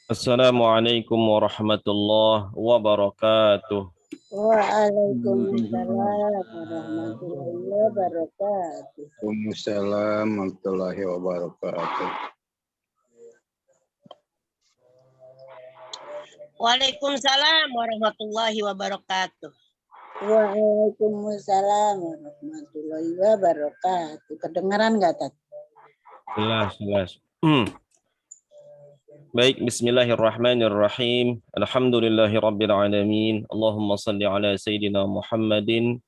Assalamualaikum warahmatullahi wabarakatuh. Waalaikumsalam warahmatullahi wabarakatuh. Waalaikumsalam warahmatullahi wabarakatuh. Waalaikumsalam warahmatullahi wabarakatuh. Waalaikumsalam warahmatullahi wabarakatuh. Kedengaran nggak, Tat? Jelas. Baik, bismillahirrahmanirrahim. Alhamdulillahirabbil alamin. Allahumma shalli ala sayidina Muhammadin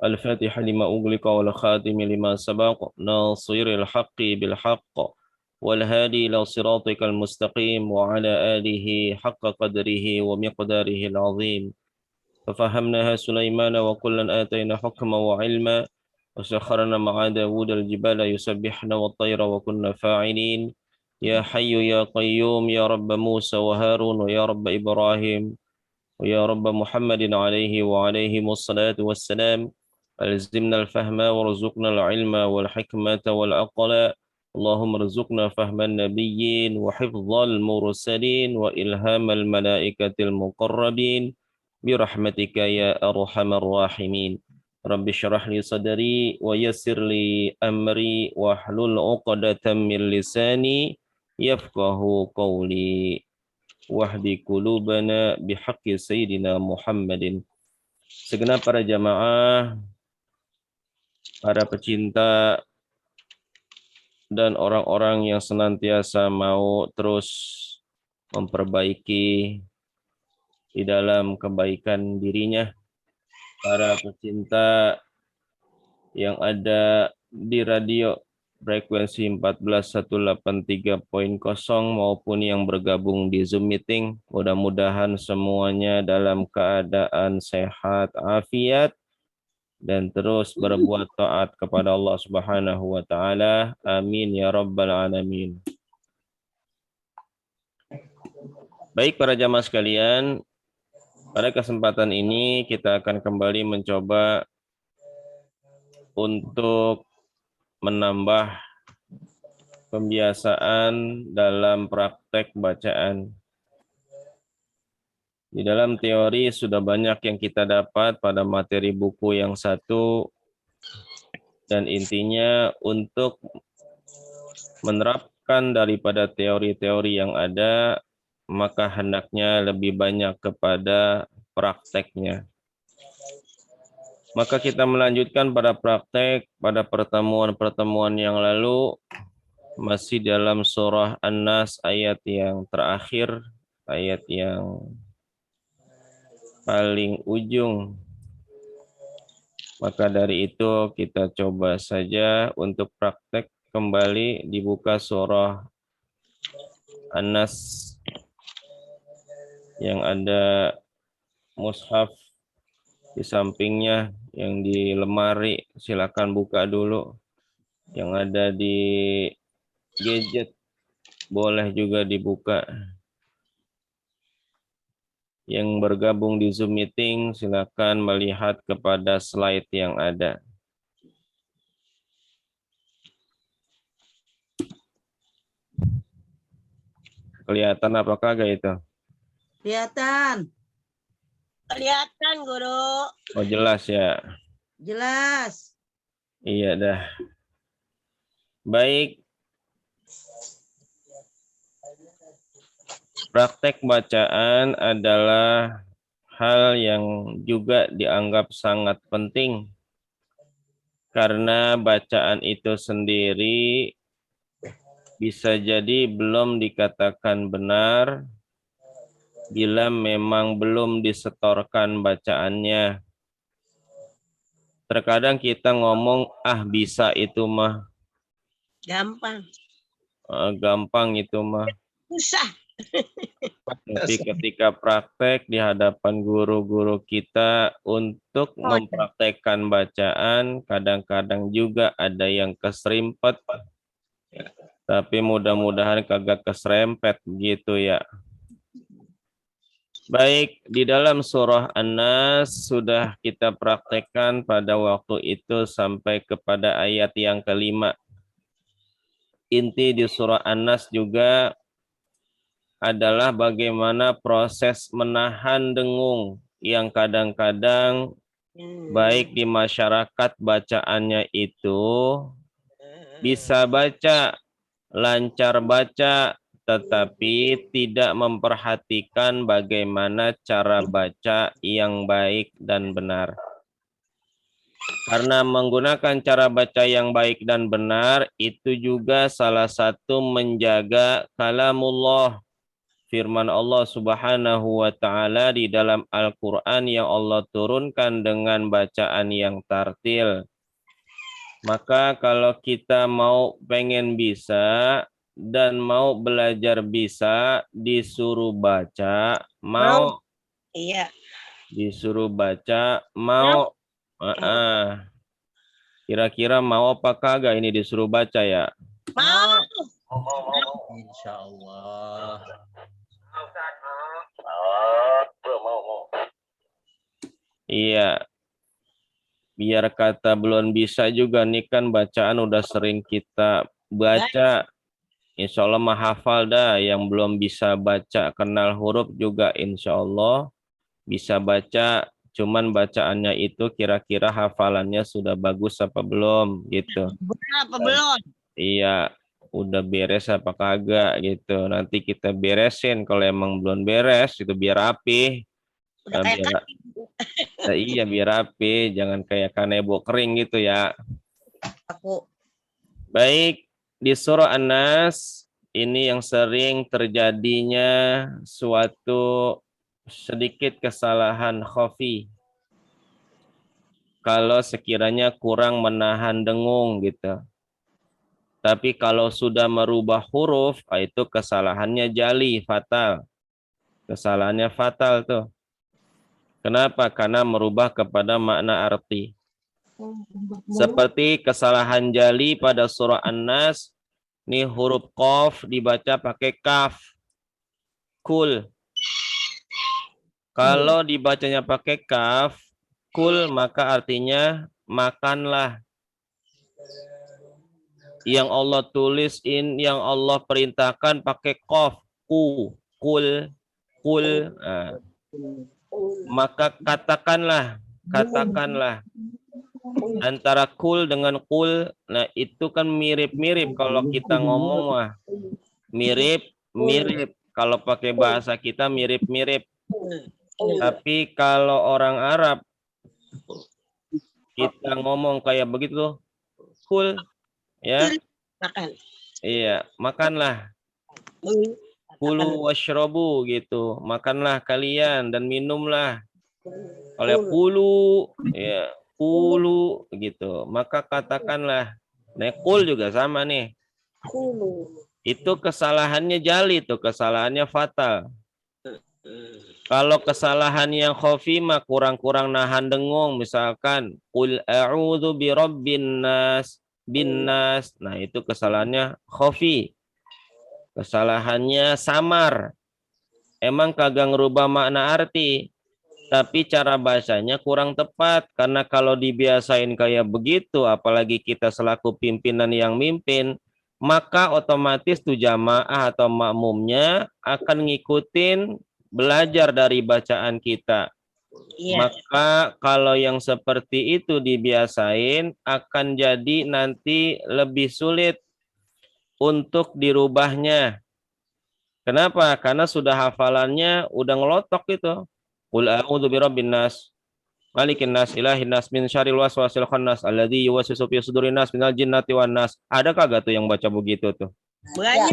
al-Fatih lima ughliqa wal khatim lima sabaq nasiril haqqi bil haqq wal hadi ila siratikal mustaqim wa ala alihi haqqa qadrihi wa miqdarihi al-azim. Fafahamnaha Sulaiman wa kullan atayna hukma wa ilma wa sakharna ma'a Dawud al-jibala yusabbihna wa tayra wa kunna fa'ilin. Ya Hayyu ya Qayyum ya Rabb Musa wa Harun wa ya Rabb Ibrahim wa ya Rabb Muhammadin alaihi wa alaihi wassalatu wassalam. Alzimna al-fahma warzuqna al-ilma wal hikmata wal aqla. Allahumma rzuqna fahman nabiyyin wa hifdzal mursalin wa ilhamal malaikatil muqarrabin birahmatika ya arhamar rahimin. Rabbi syrah li sadri wa yassir li amri wa hlul 'uqdatam min lisani yafqahu qawli wahdi qulubana bihaqqi sayyidina Muhammadin. Segenap para jamaah, para pecinta dan orang-orang yang senantiasa mau terus memperbaiki di dalam kebaikan dirinya, para pecinta yang ada di radio frekuensi 14183.0 maupun yang bergabung di Zoom meeting, mudah-mudahan semuanya dalam keadaan sehat, afiat, dan terus berbuat taat kepada Allah Subhanahu wa taala. Amin ya rabbal alamin. Baik para jamaah sekalian, pada kesempatan ini kita akan kembali mencoba untuk menambah pembiasaan dalam praktek bacaan. Di dalam teori sudah banyak yang kita dapat pada materi buku yang satu, dan intinya untuk menerapkan daripada teori-teori yang ada, maka hendaknya lebih banyak kepada prakteknya. Maka kita melanjutkan pada praktek pada pertemuan-pertemuan yang lalu, masih dalam surah An-Nas ayat yang terakhir, ayat yang paling ujung. Maka dari itu kita coba saja untuk praktek kembali, dibuka surah An-Nas yang ada mushaf di sampingnya, yang di lemari silakan buka dulu. Yang ada di gadget boleh juga dibuka. Yang bergabung di Zoom meeting silakan melihat kepada slide yang ada. Kelihatan apa kagak itu? Kelihatan, Guru. Oh jelas ya. Jelas. Iya dah. Baik. Praktek bacaan adalah hal yang juga dianggap sangat penting, karena bacaan itu sendiri bisa jadi belum dikatakan benar bila memang belum disetorkan bacaannya. Terkadang kita ngomong, bisa itu mah. Gampang. Gampang itu mah. Susah. Tapi ketika praktek di hadapan guru-guru kita untuk mempraktekkan bacaan, kadang-kadang juga ada yang keserimpet. Tapi mudah-mudahan kagak keserempet gitu ya. Baik, di dalam surah An-Nas sudah kita praktekkan pada waktu itu sampai kepada ayat yang kelima. inti di surah An-Nas juga adalah bagaimana proses menahan dengung yang kadang-kadang baik di masyarakat bacaannya itu bisa baca, lancar baca, tetapi tidak memperhatikan bagaimana cara baca yang baik dan benar. Karena menggunakan cara baca yang baik dan benar, itu juga salah satu menjaga kalamullah, firman Allah Subhanahu wa Ta'ala di dalam Al-Quran yang Allah turunkan dengan bacaan yang tartil. Maka kalau kita mau pengen bisa dan mau belajar bisa, disuruh baca, mau Iya. disuruh baca, mau kira-kira mau apa kagak ini disuruh baca ya? Mau. Insya Allah. Iya. Biar kata belum bisa juga nih kan bacaan udah sering kita baca. Insya Allah mah hafal dah. Yang belum bisa baca kenal huruf juga insya Allah bisa baca. Cuman bacaannya itu kira-kira hafalannya sudah bagus apa belum gitu. Apa belum? Iya, udah beres apa kagak gitu. Nanti kita beresin kalau emang belum beres itu biar rapi. Udah kayak Biar, iya biar rapi, jangan kayak kanebo kering gitu ya. aku. Baik, di surah An-Nas ini yang sering terjadinya suatu sedikit kesalahan khafi. Kalau sekiranya kurang menahan dengung gitu. Tapi kalau sudah merubah huruf, itu kesalahannya jali, fatal. Kesalahannya fatal tuh. Kenapa? Karena merubah kepada makna arti. Seperti kesalahan jali pada surah An-Nas, ini huruf qaf dibaca pakai kaf. Kul. Kalau dibacanya pakai kaf, kul maka artinya makanlah. Yang Allah yang Allah perintahkan pakai qaf, kul. Nah, maka katakanlah antara kul dengan kul, nah itu kan mirip-mirip kalau kita ngomong mah mirip kalau pakai bahasa kita mirip-mirip, tapi kalau orang Arab kita ngomong kayak begitu kul ya Makan. iya makanlah, kulu washrobu gitu, makanlah kalian dan minumlah. Oleh kulu ya kulu gitu, maka katakanlah. Nah, kul juga sama nih. Itu kesalahannya jali, itu kesalahannya fatal. Kalau kesalahan yang khafi mah kurang-kurang nahan dengung, misalkan qul a'udzu birabbin nas binnas. Nah, itu kesalahannya khafi. Kesalahannya samar. Emang kagak ngerubah makna arti, tapi cara bacanya kurang tepat. Karena kalau dibiasain kayak begitu, apalagi kita selaku pimpinan yang mimpin, maka otomatis tuh jamaah atau makmumnya akan ngikutin belajar dari bacaan kita. Iya. Maka kalau yang seperti itu dibiasain, akan jadi nanti lebih sulit untuk dirubahnya. Kenapa? Karena sudah hafalannya udah ngelotok gitu. Qul a'udzu birabbin nas, malikin nas, ilahin nas, min syarril waswasil khannas, alladzi yuwaswisu fi sudurin nas minal jinnati wan nas. Ada kagak tuh yang baca begitu tuh? Banyak.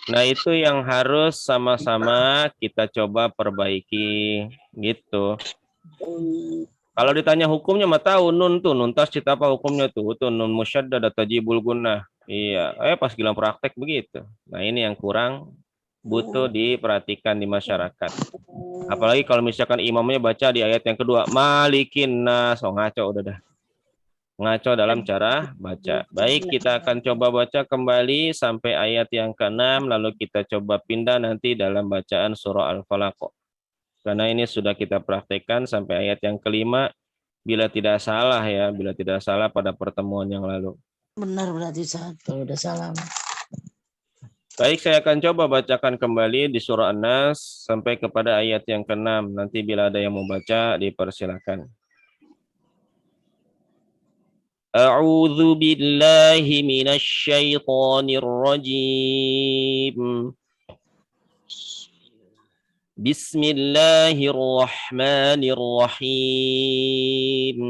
Nah, itu yang harus sama-sama kita coba perbaiki gitu. Kalau ditanya hukumnya mah tahu nun tuh, nun tasydid apa hukumnya tuh? Itu nun musyaddad tajibul gunnah. Iya, pas bilang praktek begitu. Nah, ini yang kurang butuh diperhatikan di masyarakat. Apalagi kalau misalkan imamnya baca di ayat yang kedua, malikin nas, ngaco udah dah. Ngaco dalam cara baca. Baik, kita akan coba baca kembali sampai ayat yang ke-6, lalu kita coba pindah nanti dalam bacaan surah Al-Falaq. Karena ini sudah kita praktekkan sampai ayat yang ke-5, bila tidak salah ya, bila tidak salah pada pertemuan yang lalu. Benar berarti satu udah salah. Baik, saya akan coba bacakan kembali di surah An-Nas sampai kepada ayat yang ke-6. Nanti bila ada yang mau baca, dipersilakan. A'udzu billahi minasy syaithanir rajim. Bismillahirrahmanirrahim.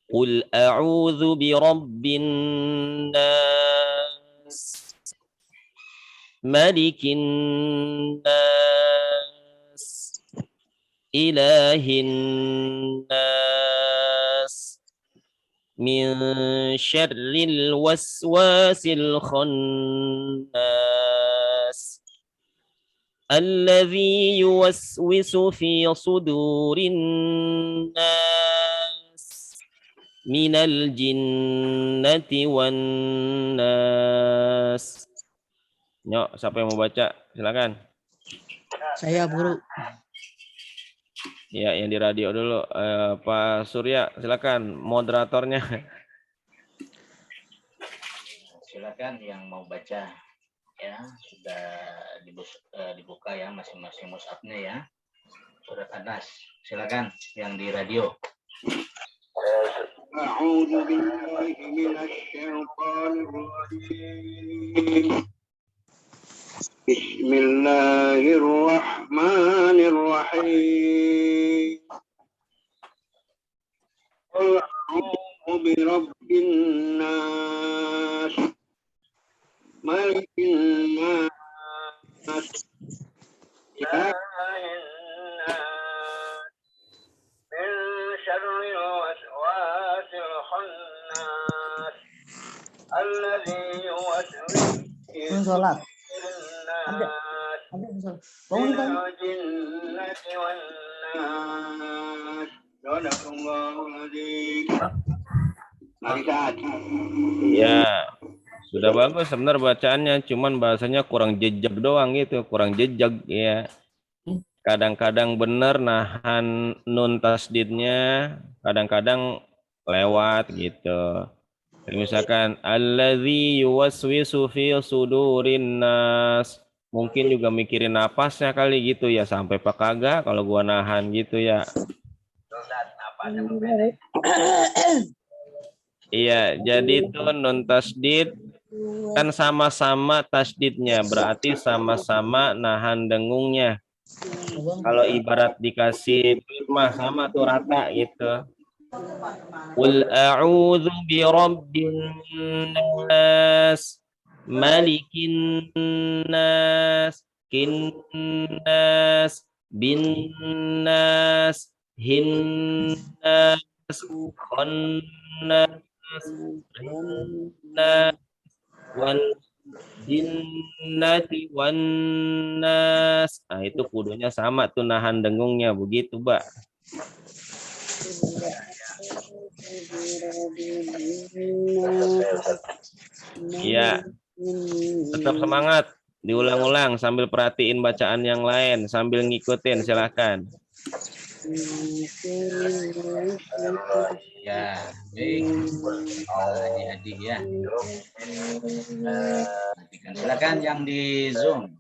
Qul a'udzu birabbin nas, malikin nas, ilahin nas, min syarril waswasil khannas. الذي يوسوس في صدور الناس من الجنة والناس. Nyok, siapa yang mau baca? Silakan. Saya guru. Ya, yang di radio dulu. Pak Surya, silakan moderatornya. Silakan yang mau baca. Ya, sudah dibuka ya masing-masing mushafnya ya. Surat An-Nas. Silakan yang di radio. A'udzu billahi minasy syaithanir rajim. Bismillahirrahmanirrahim. Qul a'udzu birabbin nas, malikin nas, ilahin nas, min syarril waswasil khannas, alladzi yuwaswisu fi Sholat. sudurin nas, Bangun kan? minal jinnati wan nas. Sadaqallahul azim. Mari saat. Ya, sudah bagus sebenarnya bacaannya, cuman bahasanya kurang jejak doang gitu, kurang jejak ya. Kadang-kadang benar nahan nun tasdidnya, kadang-kadang lewat gitu. Jadi misalkan allazi yuwaswisu fi sudurin nas, mungkin juga mikirin napasnya kali gitu ya, sampai pak kagak kalau gua nahan gitu ya. Iya, jadi itu nun tasdid kan sama-sama tasdidnya, berarti sama-sama nahan dengungnya. Kalau ibarat dikasih mah sama tuh rata gitu. Qul a'udzu birabbin nas, malikin nas, kin nas, bin nas, hin nas, khannas, nas, wan jinnati wan nas. Nah, itu kudunya sama tuh nahan dengungnya begitu, Mbak. Iya. Tetap semangat. Diulang-ulang sambil perhatiin bacaan yang lain, sambil ngikutin, silahkan. Ya, baik. Adik-adik ya. Silakan yang di Zoom,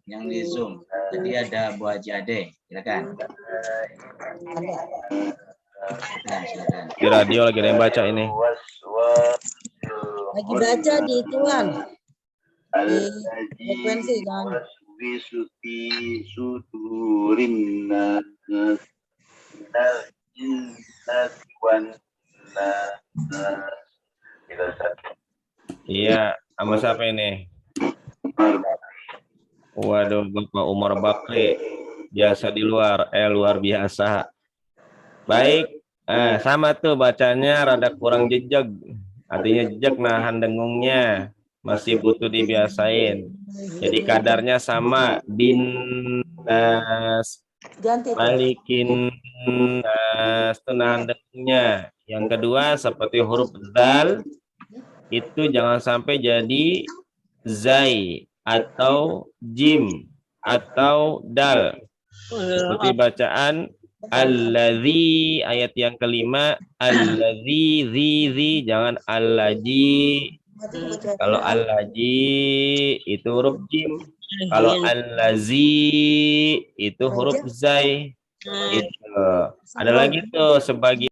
Jadi ada Bu Haji Ade, silakan. Silakan. Di radio lagi ada yang baca ini. Lagi baca di ituan. Di frekuensi kan. Bisuti sudurin nas, minal jinnati wan nas. Iya, sama siapa ini? Waduh, Bapak Umar Bakri. Biasa di luar, luar biasa. Baik, sama tuh bacanya rada kurang jejak. Artinya jejak nahan dengungnya. Masih butuh dibiasain. Jadi kadarnya sama. Bin nas, malikin nas, itu nahan dengungnya. Yang kedua seperti huruf dal, itu jangan sampai jadi zai atau jim atau dal. Seperti bacaan Alladzi, ayat yang kelima, alladzi, zi, jangan allaji. Kalau allaji itu huruf jim. Kalau allazi itu huruf zai. Itu. Ada lagi tuh sebagian